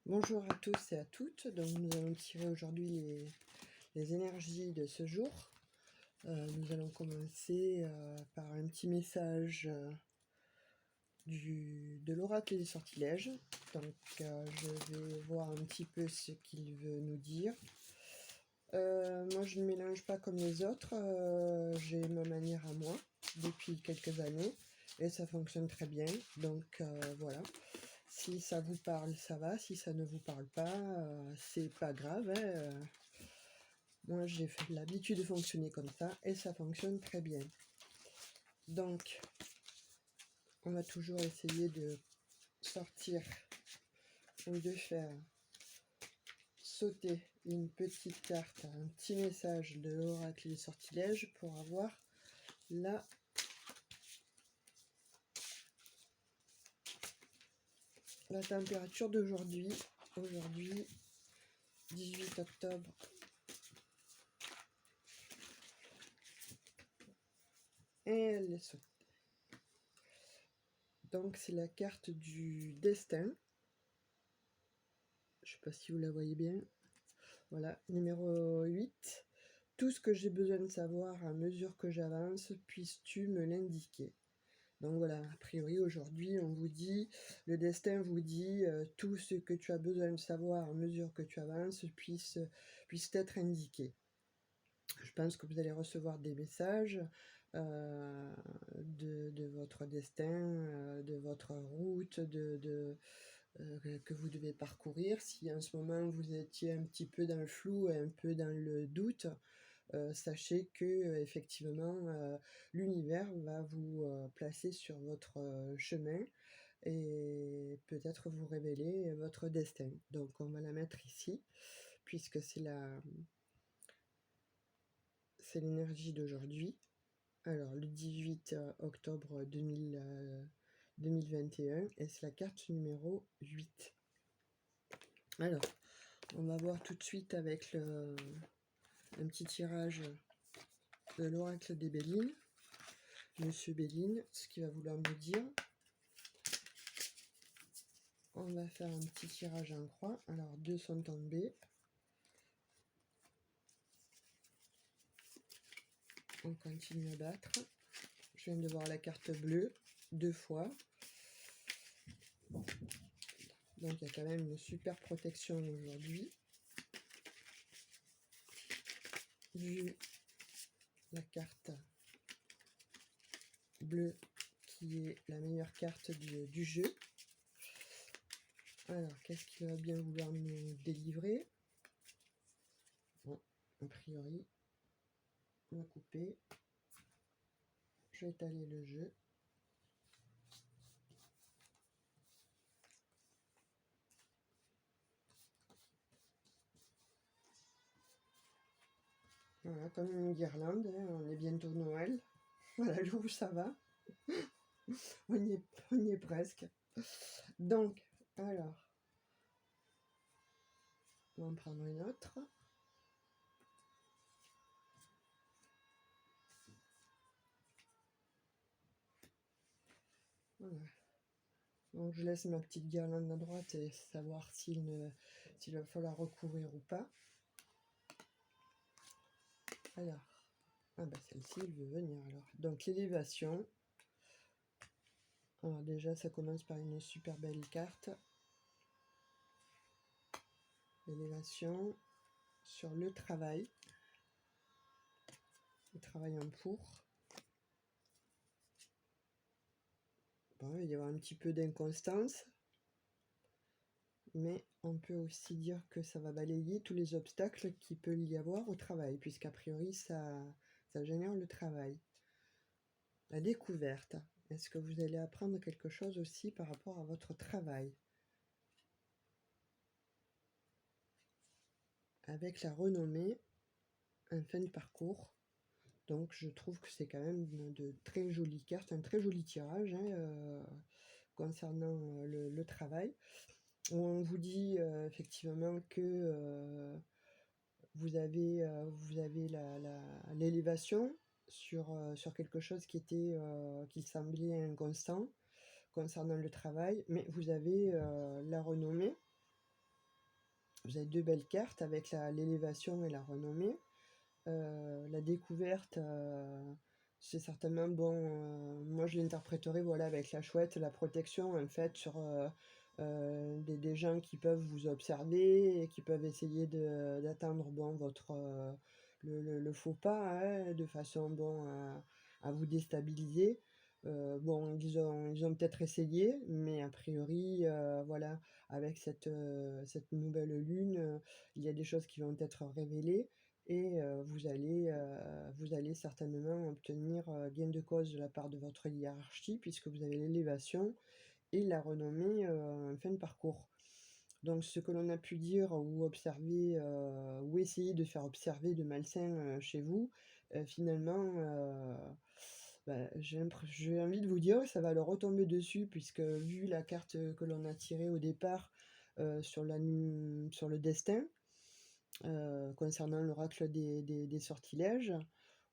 Bonjour à tous et à toutes. Donc nous allons tirer aujourd'hui les énergies de ce jour. Nous allons commencer par un petit message de l'oracle des sortilèges. Donc je vais voir un petit peu ce qu'il veut nous dire. Moi je ne mélange pas comme les autres. J'ai ma manière à moi depuis quelques années et ça fonctionne très bien. Donc voilà. Si ça vous parle, ça va. Si ça ne vous parle pas, c'est pas grave, hein. Moi, j'ai l'habitude de fonctionner comme ça et ça fonctionne très bien. Donc, on va toujours essayer de sortir ou de faire sauter une petite carte, un petit message de l'oracle des sortilèges pour avoir la température d'aujourd'hui. Aujourd'hui, 18 octobre. Et elle est sautée. Donc, c'est la carte du destin. Je ne sais pas si vous la voyez bien. Voilà, numéro 8. Tout ce que j'ai besoin de savoir à mesure que j'avance, puisses-tu me l'indiquer? Donc voilà, a priori aujourd'hui on vous dit, le destin vous dit, tout ce que tu as besoin de savoir à mesure que tu avances puisse être indiqué. Je pense que vous allez recevoir des messages de votre destin, de votre route, que vous devez parcourir. Si en ce moment vous étiez un petit peu dans le flou, un peu dans le doute, sachez que effectivement l'univers va vous placer sur votre chemin et peut-être vous révéler votre destin. Donc on va la mettre ici puisque c'est l'énergie d'aujourd'hui. Alors le 18 octobre 2021 et c'est la carte numéro 8. Alors on va voir tout de suite avec un petit tirage de l'oracle des Béline. Monsieur Béline, ce qu'il va vouloir me dire. On va faire un petit tirage en croix. Alors, 2 sont tombés. On continue à battre. Je viens de voir la carte bleue 2 fois. Donc, il y a quand même une super protection aujourd'hui. Vu la carte bleue qui est la meilleure carte du jeu. Alors, qu'est-ce qu'il va bien vouloir nous délivrer? Bon, a priori, on va couper. Je vais étaler le jeu. Voilà, comme une guirlande, hein, on est bientôt Noël. Voilà le jour où ça va. On y est presque. Donc, alors, on va en prendre une autre. Voilà. Donc, je laisse ma petite guirlande à droite et savoir s'il va falloir recouvrir ou pas. Alors, ah bah celle-ci, elle veut venir alors. Donc, l'élévation. Alors, déjà, ça commence par une super belle carte. L'élévation sur le travail. Le travail en pour. Bon, il va y avoir un petit peu d'inconstance. Mais on peut aussi dire que ça va balayer tous les obstacles qu'il peut y avoir au travail, puisqu'a priori, ça génère le travail. La découverte. Est-ce que vous allez apprendre quelque chose aussi par rapport à votre travail? Avec la renommée, en fin de parcours. Donc je trouve que c'est quand même de très jolies cartes, un très joli tirage hein, concernant le travail. On vous dit effectivement que vous avez l'élévation sur quelque chose qui semblait inconstant concernant le travail, mais vous avez la renommée Vous avez deux belles cartes avec l'élévation et la renommée. La découverte, c'est certainement bon. Moi, je l'interpréterai voilà, avec la chouette, la protection en fait sur des gens qui peuvent vous observer et qui peuvent essayer d'atteindre bon, le faux pas hein, de façon bon, à vous déstabiliser. Bon, ils ont peut-être essayé, mais a priori, voilà, avec cette nouvelle lune, il y a des choses qui vont être révélées et vous allez certainement obtenir gain de cause de la part de votre hiérarchie puisque vous avez l'élévation et la renommée en fin de parcours. Donc ce que l'on a pu dire ou observer ou essayer de faire observer de malsain chez vous, finalement, j'ai envie de vous dire que ça va leur retomber dessus puisque vu la carte que l'on a tirée au départ sur le destin, concernant l'oracle des sortilèges,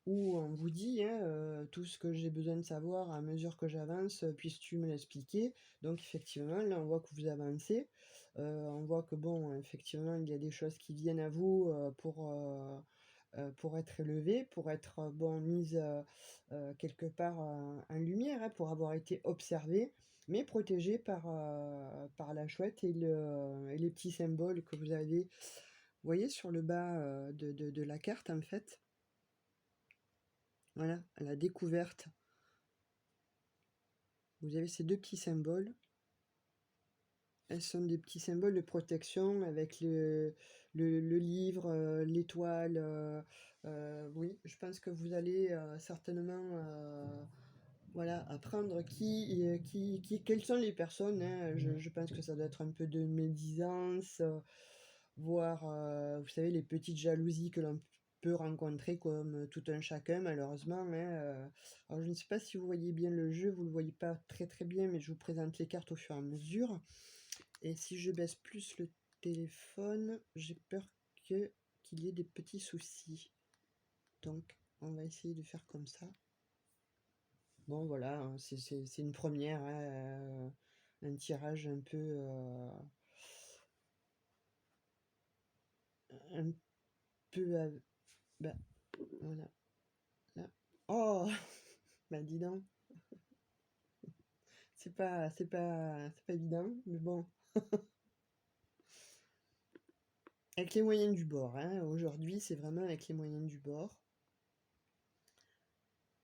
où on vous dit hein, tout ce que j'ai besoin de savoir à mesure que j'avance, puisses-tu me l'expliquer. Donc effectivement, là on voit que vous avancez, on voit que bon, effectivement, il y a des choses qui viennent à vous pour être élevées, pour être bon, mises quelque part en lumière, hein, pour avoir été observées, mais protégées par la chouette et les petits symboles que vous avez. Vous voyez sur le bas de la carte, en fait, voilà, à la découverte, vous avez ces deux petits symboles. Elles sont des petits symboles de protection avec le livre, l'étoile. Oui, je pense que vous allez certainement voilà, apprendre quelles sont les personnes. Hein. Je pense que ça doit être un peu de médisance, voire, vous savez, les petites jalousies que l'on peut rencontrer comme tout un chacun, malheureusement. Hein. Alors, je ne sais pas si vous voyez bien le jeu, vous ne le voyez pas très très bien, mais je vous présente les cartes au fur et à mesure. Et si je baisse plus le téléphone, j'ai peur qu'il y ait des petits soucis. Donc, on va essayer de faire comme ça. Bon, voilà, hein, c'est une première, hein, un tirage un peu... un peu... bah, voilà, là. Oh bah dis donc, c'est pas évident, mais bon. Avec les moyens du bord, hein, aujourd'hui, c'est vraiment avec les moyens du bord.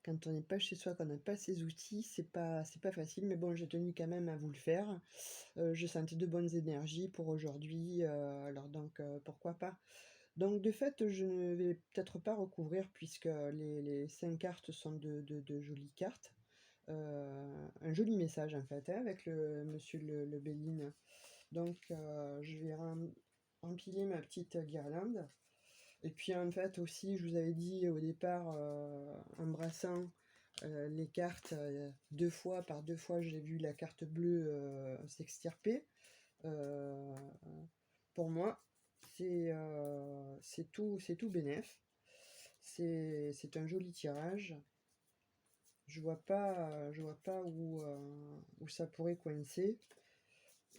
Quand on n'est pas chez soi, qu'on n'a pas ses outils, c'est pas facile, mais bon, j'ai tenu quand même à vous le faire. Je sentais de bonnes énergies pour aujourd'hui, alors donc pourquoi pas. Donc de fait, je ne vais peut-être pas recouvrir puisque les 5 cartes sont de jolies cartes. Un joli message en fait, hein, avec le monsieur le Béline. Donc je vais empiler ma petite guirlande. Et puis en fait aussi, je vous avais dit au départ, embrassant les cartes deux fois, par deux fois, j'ai vu la carte bleue s'extirper. Euh, pour moi, c'est tout bénef. C'est un joli tirage. Je vois pas où ça pourrait coincer.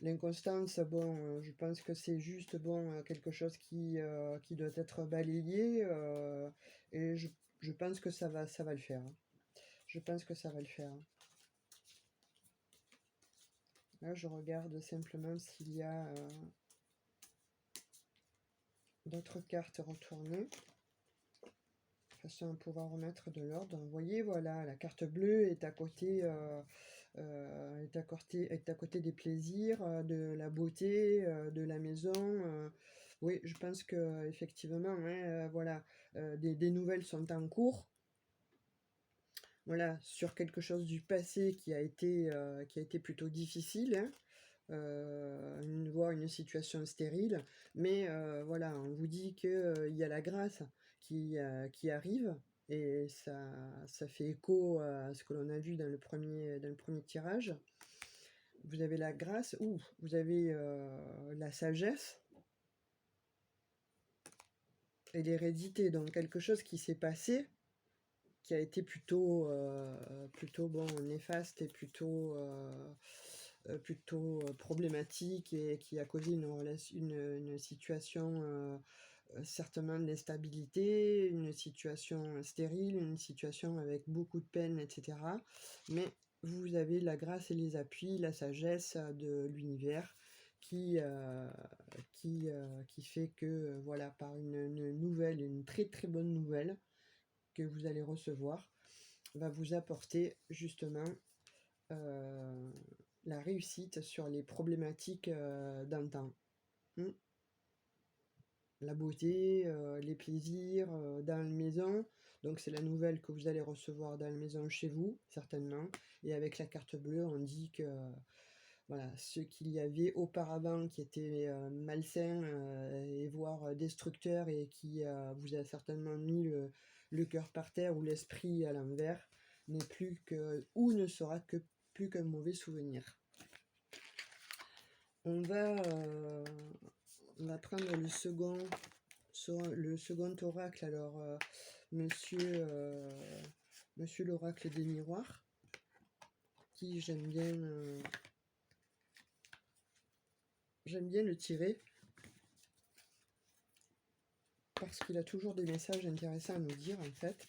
L'inconstance, bon, je pense que c'est juste bon quelque chose qui doit être balayé et je pense que ça va le faire. Hein. Je pense que ça va le faire. Là, je regarde simplement s'il y a d'autres cartes retournées, de façon à pouvoir remettre de l'ordre. Vous voyez, voilà, la carte bleue est à côté, est à côté des plaisirs, de la beauté, de la maison. Oui, je pense que effectivement, hein, voilà, des nouvelles sont en cours. Voilà, sur quelque chose du passé qui a été plutôt difficile. Hein. Voire une situation stérile, mais voilà, on vous dit qu'il y a la grâce qui arrive, et ça fait écho à ce que l'on a vu dans le premier tirage. Vous avez la grâce, ou vous avez la sagesse et l'hérédité, donc quelque chose qui s'est passé, qui a été plutôt bon, néfaste et plutôt plutôt problématique et qui a causé une situation certainement d'instabilité, une situation stérile, une situation avec beaucoup de peine, etc. Mais vous avez la grâce et les appuis, la sagesse de l'univers qui, euh, qui fait que, voilà, par une nouvelle, une très très bonne nouvelle que vous allez recevoir, va vous apporter justement euh, la réussite sur les problématiques d'un temps. Hmm. La beauté, les plaisirs dans la maison. Donc c'est la nouvelle que vous allez recevoir dans la maison chez vous, certainement. Et avec la carte bleue, on dit que voilà, ce qu'il y avait auparavant qui était malsain et voire destructeur et qui vous a certainement mis le cœur par terre ou l'esprit à l'envers, n'est plus que, ou ne sera que plus qu'un mauvais souvenir. On va, euh, on va prendre le second oracle. Alors, monsieur l'oracle des miroirs, qui j'aime bien le tirer, parce qu'il a toujours des messages intéressants à nous dire, en fait.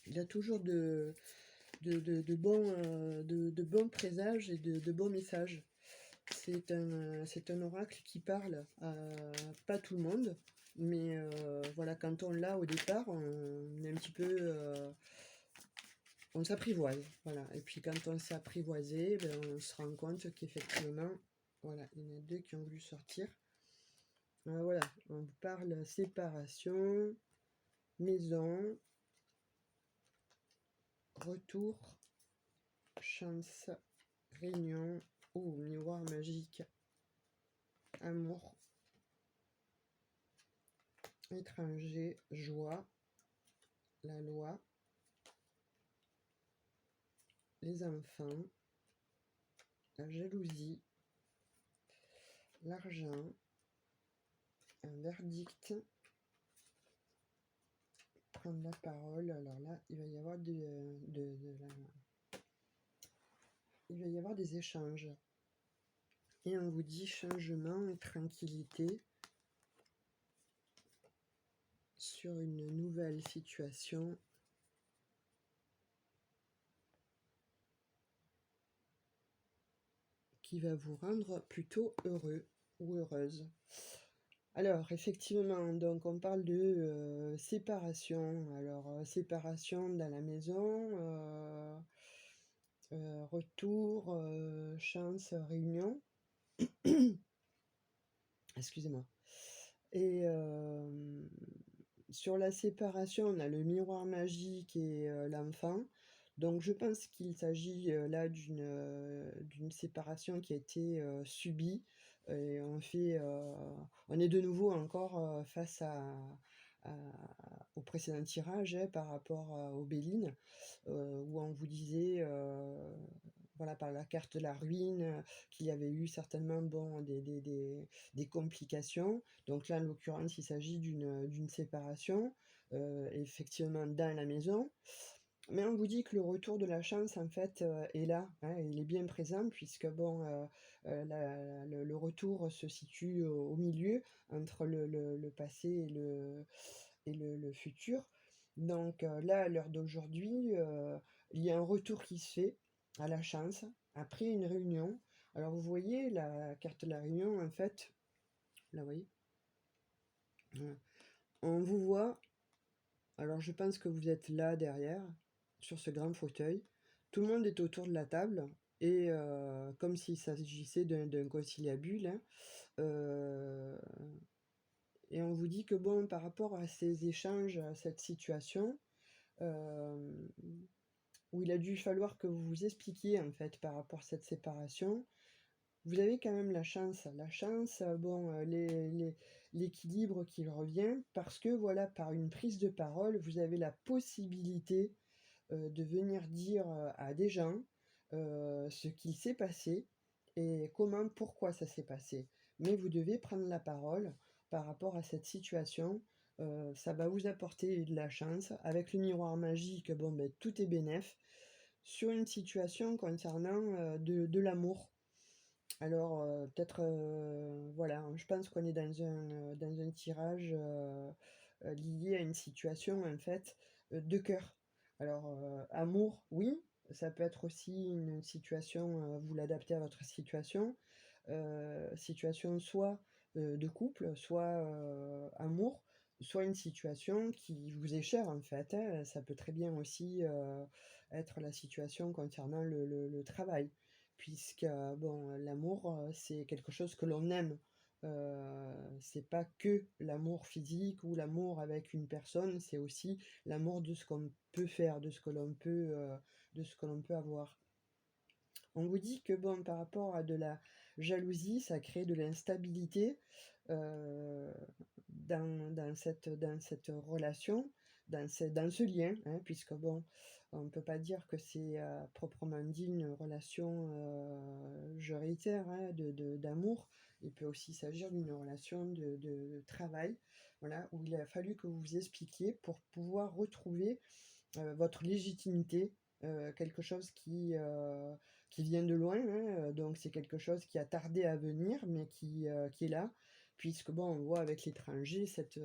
Il a toujours de bons présages et de bons messages. C'est un oracle qui parle à pas tout le monde, mais voilà, quand on l'a au départ, on est un petit peu... on s'apprivoise, voilà. Et puis quand on s'est apprivoisé, ben, on se rend compte qu'effectivement, voilà, il y en a deux qui ont voulu sortir. Voilà, on parle séparation, maison, retour, chance, réunion, miroir magique, amour, étranger, joie, la loi, les enfants, la jalousie, l'argent, un verdict, prendre la parole. Alors là, il va y avoir il va y avoir des échanges. Et on vous dit changement et tranquillité sur une nouvelle situation qui va vous rendre plutôt heureux ou heureuse. Alors, effectivement, donc on parle de séparation. Alors, séparation dans la maison, retour, chance, réunion. Excusez-moi. Et sur la séparation, on a le miroir magique et l'enfant. Donc je pense qu'il s'agit là d'une séparation qui a été subie. Et on est de nouveau encore face au précédent tirage par rapport aux Bélines, où on vous disait, voilà, par la carte de la ruine, qu'il y avait eu certainement des complications. Donc là, en l'occurrence, il s'agit d'une séparation, effectivement dans la maison. Mais on vous dit que le retour de la chance, en fait, est là, hein, il est bien présent, puisque bon, le retour se situe au milieu, entre le passé et le futur. Donc là, à l'heure d'aujourd'hui, il y a un retour qui se fait à la chance, après une réunion. Alors vous voyez la carte de la réunion, en fait, là, vous voyez, on vous voit. Alors je pense que vous êtes là derrière, sur ce grand fauteuil. Tout le monde est autour de la table et comme s'il s'agissait d'un conciliabule, hein, euh, et on vous dit que bon, par rapport à ces échanges, à cette situation, euh, où il a dû falloir que vous vous expliquiez en fait par rapport à cette séparation, vous avez quand même la chance. La chance, bon, l'équilibre qui revient, parce que voilà, par une prise de parole, vous avez la possibilité de venir dire à des gens ce qu'il s'est passé et comment, pourquoi ça s'est passé. Mais vous devez prendre la parole par rapport à cette situation. Ça va vous apporter de la chance. Avec le miroir magique, bon, ben, tout est bénef. sur une situation concernant de l'amour. Alors, peut-être, voilà, hein, je pense qu'on est dans un tirage lié à une situation, en fait, de cœur. Alors, amour, oui, ça peut être aussi une situation, vous l'adaptez à votre situation. Situation soit de couple, soit amour, soit une situation qui vous est chère, en fait, hein. Ça peut très bien aussi être la situation concernant le travail puisque bon, l'amour, c'est quelque chose que l'on aime. C'est pas que l'amour physique ou l'amour avec une personne, c'est aussi l'amour de ce qu'on peut faire, de ce que l'on peut avoir. On vous dit que bon, par rapport à de la jalousie, ça crée de l'instabilité euh, dans cette relation, dans ce lien, hein, puisque bon, on ne peut pas dire que c'est proprement dit une relation juritaire hein, d'amour. Il peut aussi s'agir d'une relation de travail, voilà, où il a fallu que vous vous expliquiez pour pouvoir retrouver votre légitimité, quelque chose qui vient de loin, hein, donc c'est quelque chose qui a tardé à venir, mais qui est là, puisque bon, on voit avec l'étranger cette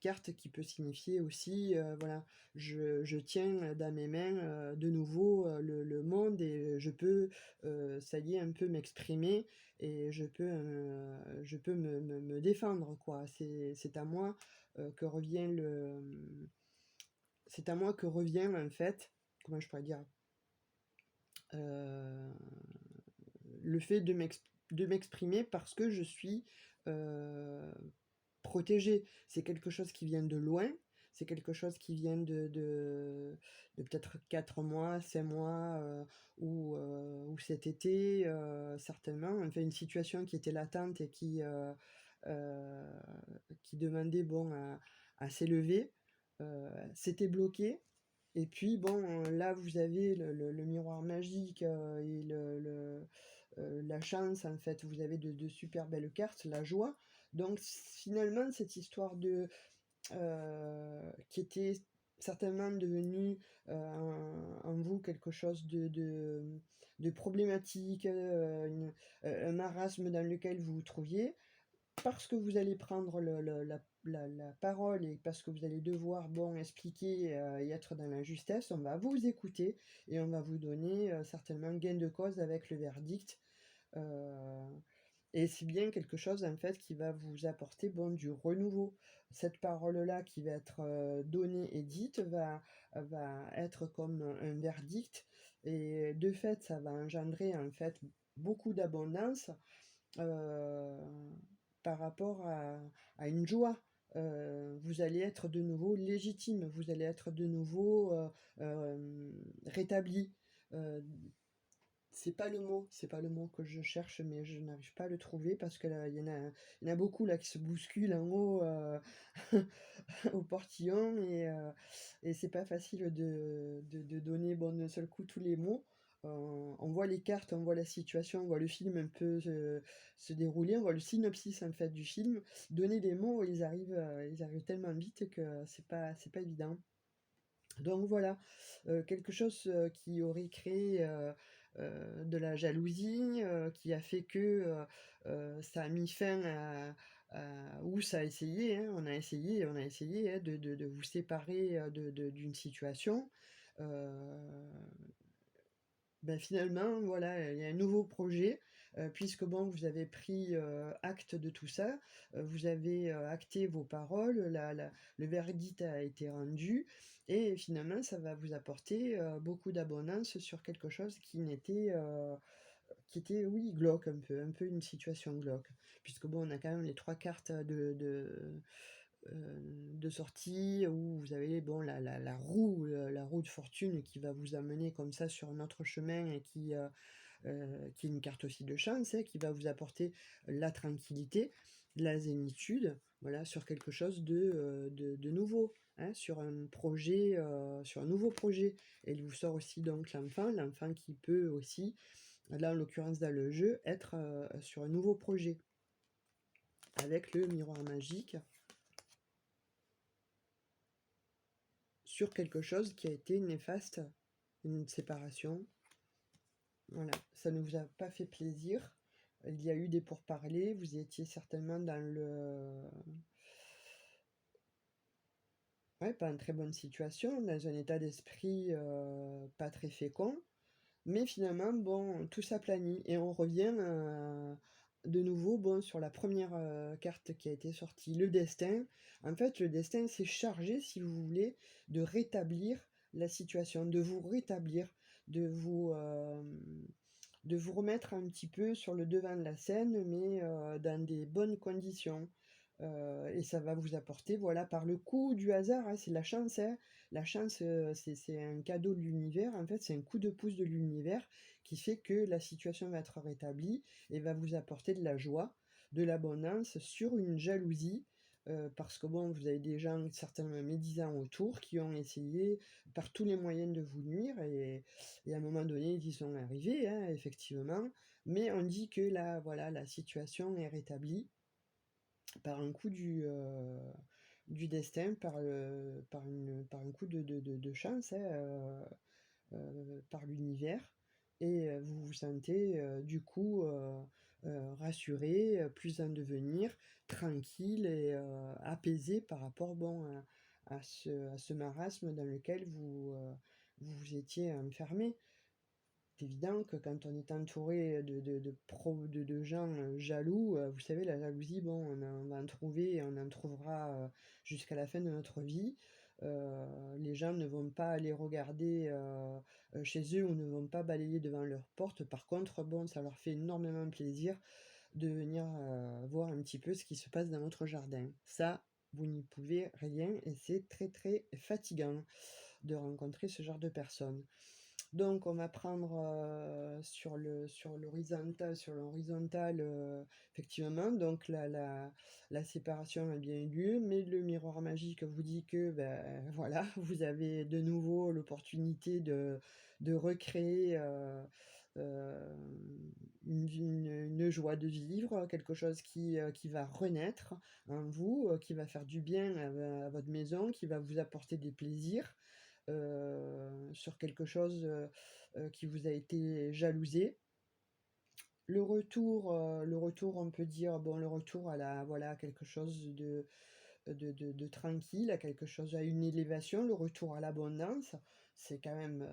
carte qui peut signifier aussi, voilà, je tiens dans mes mains de nouveau le monde et je peux, ça y est, un peu m'exprimer et je peux me défendre, quoi. C'est à moi que revient c'est à moi que revient en fait, comment je pourrais dire, euh, le fait de m'exprimer parce que je suis euh, protégée. C'est quelque chose qui vient de loin, c'est quelque chose qui vient de peut-être 4 mois, 5 mois, ou cet été, certainement. Enfin, une situation qui était latente et euh, qui demandait bon, à s'élever. C'était bloqué. Et puis bon, là vous avez le miroir magique et la chance en fait, vous avez de super belles cartes, la joie. Donc finalement cette histoire qui était certainement devenue en vous quelque chose de problématique, un marasme dans lequel vous vous trouviez, parce que vous allez prendre la parole et parce que vous allez devoir bon, expliquer et être dans la justesse, on va vous écouter et on va vous donner certainement gain de cause avec le verdict. Euh, et c'est bien quelque chose en fait qui va vous apporter bon, du renouveau. Cette parole-là qui va être donnée et dite va être comme un verdict et de fait ça va engendrer en fait beaucoup d'abondance euh, par rapport à une joie. Vous allez être de nouveau légitime, vous allez être de nouveau rétabli. Euh, c'est pas le mot que je cherche, mais je n'arrive pas à le trouver parce que là, il y en a beaucoup là qui se bousculent en haut au portillon et c'est pas facile de donner bon, d'un seul coup tous les mots. On voit les cartes, on voit la situation, on voit le film un peu se dérouler, on voit le synopsis en fait du film. Donner les mots, ils arrivent tellement vite que c'est pas évident. Donc voilà, quelque chose qui aurait créé de la jalousie, qui a fait que ça a mis fin ou ça a essayé, hein, on a essayé hein, de vous séparer d'une situation. Euh, ben finalement, voilà, il y a un nouveau projet, puisque bon, vous avez pris acte de tout ça, vous avez acté vos paroles, le verdict a été rendu, et finalement, ça va vous apporter beaucoup d'abondance sur quelque chose qui était, oui, glauque un peu une situation glauque, puisque bon, on a quand même les trois cartes de sortie où vous avez bon, la roue de fortune qui va vous amener comme ça sur un autre chemin et qui est une carte aussi de chance, hein, qui va vous apporter la tranquillité, la zénitude, voilà, sur quelque chose de nouveau, hein, sur un nouveau projet. Et il vous sort aussi donc l'enfant qui peut aussi, là en l'occurrence dans le jeu, être sur un nouveau projet, avec le miroir magique, sur quelque chose qui a été néfaste une séparation. Voilà, ça ne vous a pas fait plaisir. Il y a eu des pourparlers, vous étiez certainement dans ouais, pas une très bonne situation, dans un état d'esprit pas très fécond. Mais finalement, bon, tout s'aplanit et on revient de nouveau bon, sur la première carte qui a été sortie, le destin. En fait, le destin s'est chargé, si vous voulez, de rétablir la situation, de vous rétablir, de vous, euh, de vous remettre un petit peu sur le devant de la scène, mais dans des bonnes conditions. Et ça va vous apporter, voilà, par le coup du hasard, hein, c'est la chance, hein. La chance, c'est un cadeau de l'univers, en fait, c'est un coup de pouce de l'univers qui fait que la situation va être rétablie et va vous apporter de la joie, de l'abondance sur une jalousie. Parce que bon, vous avez des gens certainement médisants autour qui ont essayé par tous les moyens de vous nuire et à un moment donné, ils y sont arrivés, hein, effectivement. Mais on dit que là, voilà, la situation est rétablie par un coup du destin, par un coup de chance, hein, par l'univers. Et vous vous sentez du coup rassuré, plus en devenir, tranquille et apaisé par rapport bon, à ce marasme dans lequel vous vous étiez enfermé. C'est évident que quand on est entouré de gens jaloux, vous savez, la jalousie, bon, on va en trouver et on en trouvera jusqu'à la fin de notre vie. Les gens ne vont pas aller regarder chez eux ou ne vont pas balayer devant leur porte. Par contre, bon, ça leur fait énormément plaisir de venir voir un petit peu ce qui se passe dans notre jardin. Ça, vous n'y pouvez rien et c'est très très fatigant de rencontrer ce genre de personnes. Donc on va prendre sur l'horizontal effectivement, donc la séparation a bien eu lieu, mais le miroir magique vous dit que ben, voilà, vous avez de nouveau l'opportunité de recréer euh, une joie de vivre, quelque chose qui va renaître en vous, qui va faire du bien à votre maison, qui va vous apporter des plaisirs sur quelque chose qui vous a été jalousé. Le retour, on peut dire, bon, le retour à la, voilà, quelque chose de tranquille, à quelque chose, à une élévation, le retour à l'abondance, c'est quand même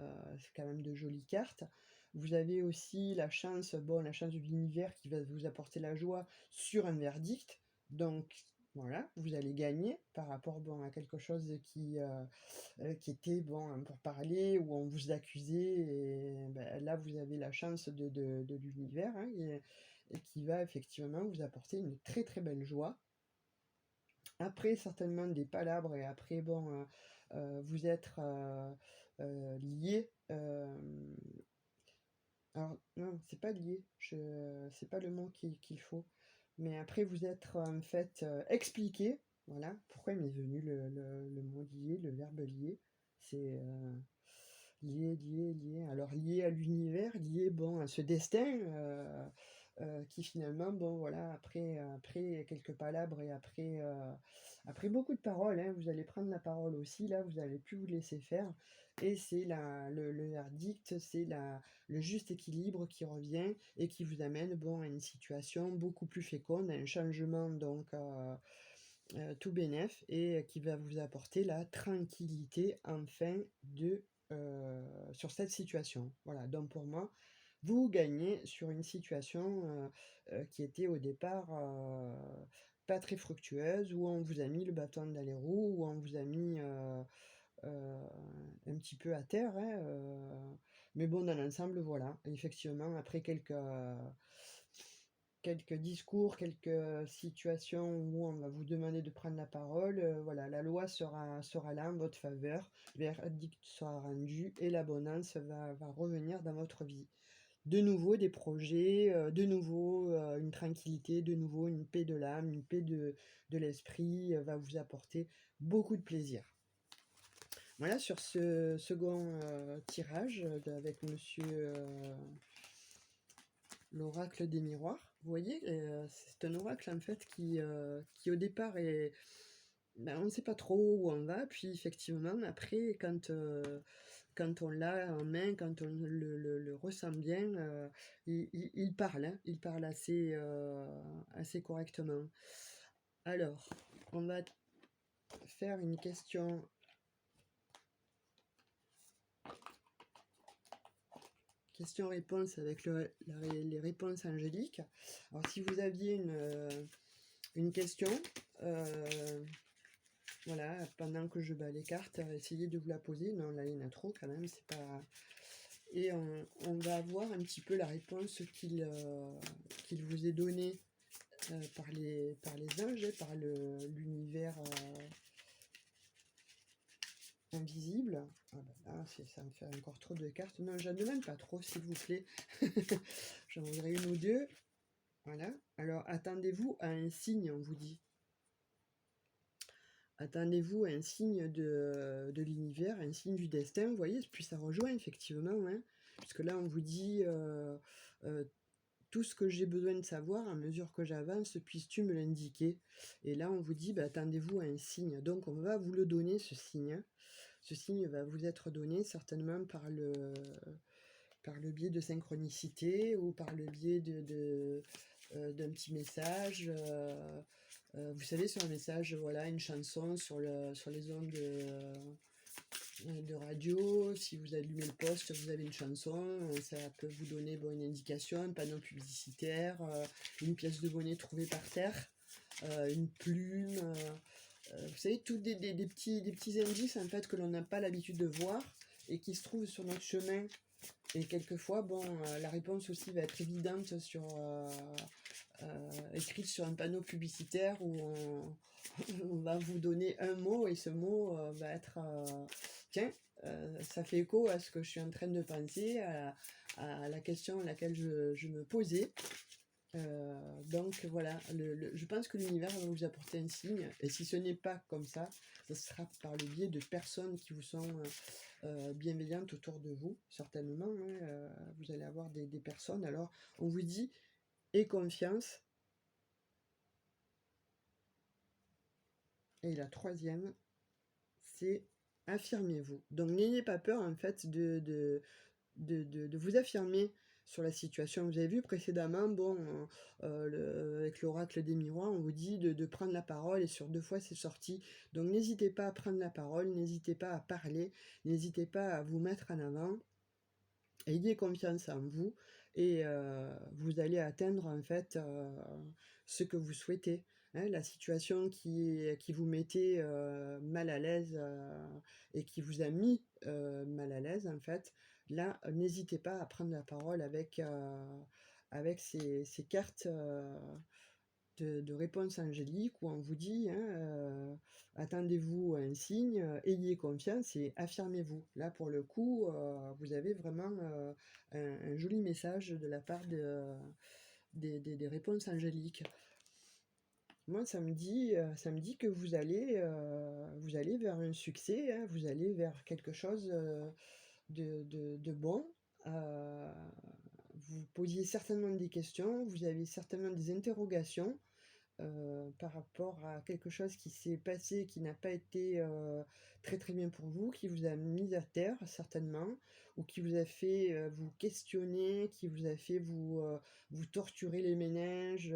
de jolies cartes. Vous avez aussi la chance, bon, la chance de l'univers qui va vous apporter la joie sur un verdict. Donc, voilà, vous allez gagner par rapport bon, à quelque chose qui était bon pour parler où on vous accusait et ben, là vous avez la chance de l'univers hein, et qui va effectivement vous apporter une très très belle joie. Après certainement des palabres et après bon vous êtes liés. Alors non, c'est pas lié, c'est pas le mot qu'il faut. Mais après vous êtes en fait expliqué. Voilà pourquoi il m'est venu le mot lié, le verbe lié. C'est lié. Alors lié à l'univers, lié bon à ce destin qui finalement, bon voilà, après quelques palabres et après beaucoup de paroles, hein, vous allez prendre la parole aussi, là, vous n'allez plus vous laisser faire. Et c'est le verdict, c'est le juste équilibre qui revient et qui vous amène bon, à une situation beaucoup plus féconde, à un changement donc tout bénef et qui va vous apporter la tranquillité enfin sur cette situation. Voilà, donc pour moi, vous gagnez sur une situation qui était au départ pas très fructueuse, où on vous a mis le bâton dans les roues, où on vous a mis un petit peu à terre. Hein, mais bon, dans l'ensemble, voilà. Effectivement, après quelques discours, quelques situations où on va vous demander de prendre la parole, voilà, la loi sera là en votre faveur, le verdict sera rendu et l'abondance va revenir dans votre vie. De nouveau des projets, de nouveau une tranquillité, de nouveau une paix de l'âme, une paix de l'esprit va vous apporter beaucoup de plaisir. Voilà sur ce second tirage avec monsieur l'oracle des miroirs. Vous voyez, c'est un oracle en fait qui au départ est... Ben, on ne sait pas trop où on va, puis effectivement, après, quand quand on l'a en main, quand on le ressent bien, il parle, hein, il parle assez correctement. Alors, on va faire une question-réponse avec les réponses angéliques. Alors, si vous aviez une question, voilà, pendant que je bats les cartes, essayez de vous la poser. Non, là, il y en a trop quand même, c'est pas... Et on va voir un petit peu la réponse qu'il vous est donnée par les anges, et par l'univers invisible. Ah ben là, ça me fait encore trop de cartes. Non, j'en demande pas trop, s'il vous plaît. J'en voudrais une ou deux. Voilà. Alors, attendez-vous à un signe, on vous dit. Attendez-vous à un signe de l'univers, un signe du destin, vous voyez, puis ça rejoint effectivement, hein, puisque là on vous dit tout ce que j'ai besoin de savoir à mesure que j'avance, puisses-tu me l'indiquer. Et là on vous dit, bah, attendez-vous à un signe, donc on va vous le donner ce signe, hein. Ce signe va vous être donné certainement par le biais de synchronicité ou par le biais d'un petit message. Vous savez, sur un message, voilà, une chanson sur les ondes de radio. Si vous allumez le poste, vous avez une chanson. Ça peut vous donner une indication, un panneau publicitaire, une pièce de monnaie trouvée par terre, une plume. Vous savez, tous des petits indices en fait que l'on n'a pas l'habitude de voir et qui se trouvent sur notre chemin. Et quelquefois, la réponse aussi va être évidente écrite sur un panneau publicitaire où on va vous donner un mot et ce mot va être tiens, ça fait écho à ce que je suis en train de penser, à la question à laquelle je me posais. Donc voilà, je pense que l'univers va vous apporter un signe, et si ce n'est pas comme ça, ce sera par le biais de personnes qui vous sont bienveillantes autour de vous, certainement, hein, vous allez avoir des personnes. Alors on vous dit, aie confiance. Et la troisième, c'est affirmez-vous. Donc n'ayez pas peur en fait de vous affirmer sur la situation. Vous avez vu précédemment, avec l'oracle des miroirs, on vous dit de prendre la parole, et sur 2 fois c'est sorti. Donc n'hésitez pas à prendre la parole, n'hésitez pas à parler, n'hésitez pas à vous mettre en avant. Ayez confiance en vous, et vous allez atteindre en fait ce que vous souhaitez. Hein, la situation qui vous mettait mal à l'aise et qui vous a mis mal à l'aise en fait, là n'hésitez pas à prendre la parole avec ces cartes de réponse angélique, où on vous dit attendez-vous à un signe, ayez confiance et affirmez-vous. Là pour le coup, vous avez vraiment un joli message de la part des réponses angéliques. Moi, ça me dit que vous allez vers un succès, hein, vous allez vers quelque chose de bon. Vous posiez certainement des questions, vous avez certainement des interrogations par rapport à quelque chose qui s'est passé, qui n'a pas été très très bien pour vous, qui vous a mis à terre certainement, ou qui vous a fait vous questionner, qui vous a fait vous torturer les méninges,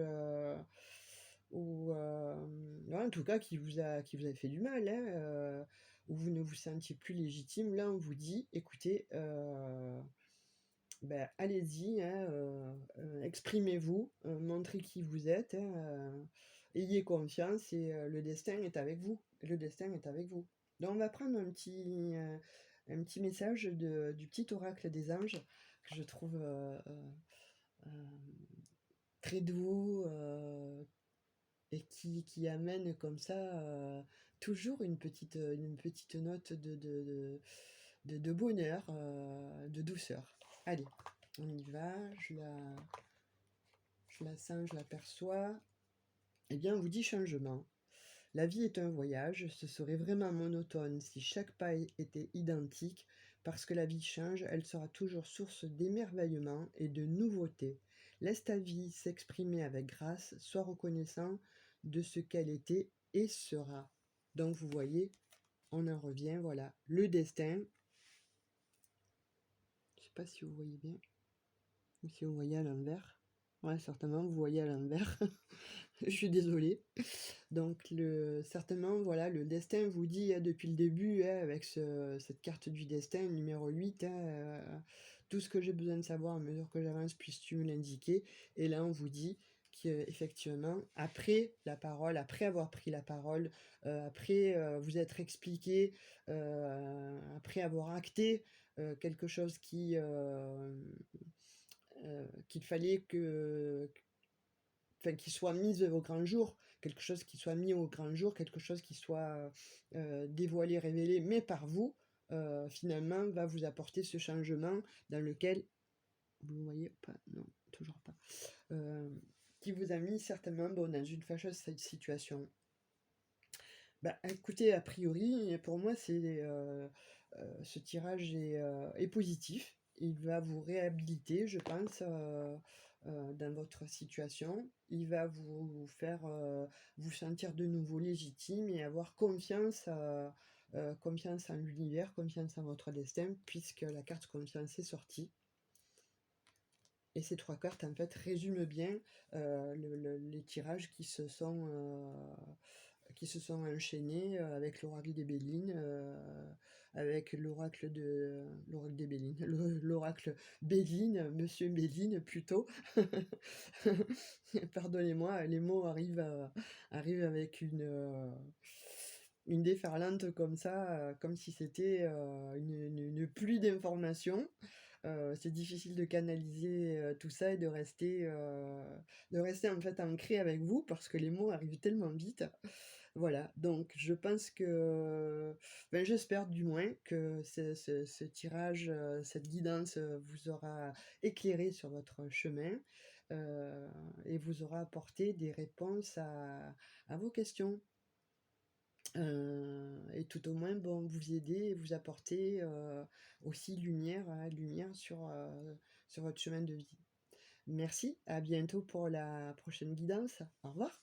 ou en tout cas qui vous a fait du mal, hein, où vous ne vous sentiez plus légitime. Là on vous dit, écoutez, allez-y, hein, exprimez-vous, montrez qui vous êtes, hein, ayez confiance, et le destin est avec vous. Le destin est avec vous. Donc on va prendre un petit message du petit oracle des anges, que je trouve très doux, et qui amène comme ça toujours une petite note de bonheur, de douceur. Allez, on y va, je la sens, je l'aperçois. Eh bien, on vous dit changement. La vie est un voyage, ce serait vraiment monotone si chaque pas était identique, parce que la vie change, elle sera toujours source d'émerveillement et de nouveautés. Laisse ta vie s'exprimer avec grâce, sois reconnaissant de ce qu'elle était et sera. Donc vous voyez, on en revient, voilà, le destin, pas si vous voyez bien. Ou si vous voyez à l'envers. Ouais, certainement, vous voyez à l'envers. Je suis désolée. Donc, certainement, voilà, le destin vous dit depuis le début, avec cette carte du destin, numéro 8, tout ce que j'ai besoin de savoir à mesure que j'avance, puisses-tu me l'indiquer. Et là, on vous dit qu'effectivement, après la parole, après avoir pris la parole, après vous être expliqué, après avoir acté quelque chose qu'il fallait qu'il soit mis au grand jour, quelque chose qui soit mis au grand jour, quelque chose qui soit dévoilé, révélé, mais par vous, finalement, va vous apporter ce changement dans lequel, vous voyez pas, non, toujours pas, qui vous a mis certainement dans une fâcheuse situation. Bah, écoutez, a priori, pour moi, ce tirage est positif. Il va vous réhabiliter, je pense, dans votre situation. Il va vous faire vous sentir de nouveau légitime et avoir confiance en l'univers, confiance en votre destin, puisque la carte confiance est sortie. Et ces 3 cartes, en fait, résument bien les tirages qui se sont enchaînés avec l'oracle des Bélines, avec l'oracle des Bélines, l'oracle Béline, Monsieur Béline plutôt. Pardonnez-moi, les mots arrivent avec une déferlante comme ça, comme si c'était une pluie d'informations. C'est difficile de canaliser tout ça et de rester en fait ancré avec vous parce que les mots arrivent tellement vite. Voilà, donc je pense que, j'espère du moins que ce tirage, cette guidance vous aura éclairé sur votre chemin et vous aura apporté des réponses à vos questions. Et tout au moins, bon, vous aider et vous apporter aussi lumière sur votre chemin de vie. Merci, à bientôt pour la prochaine guidance. Au revoir.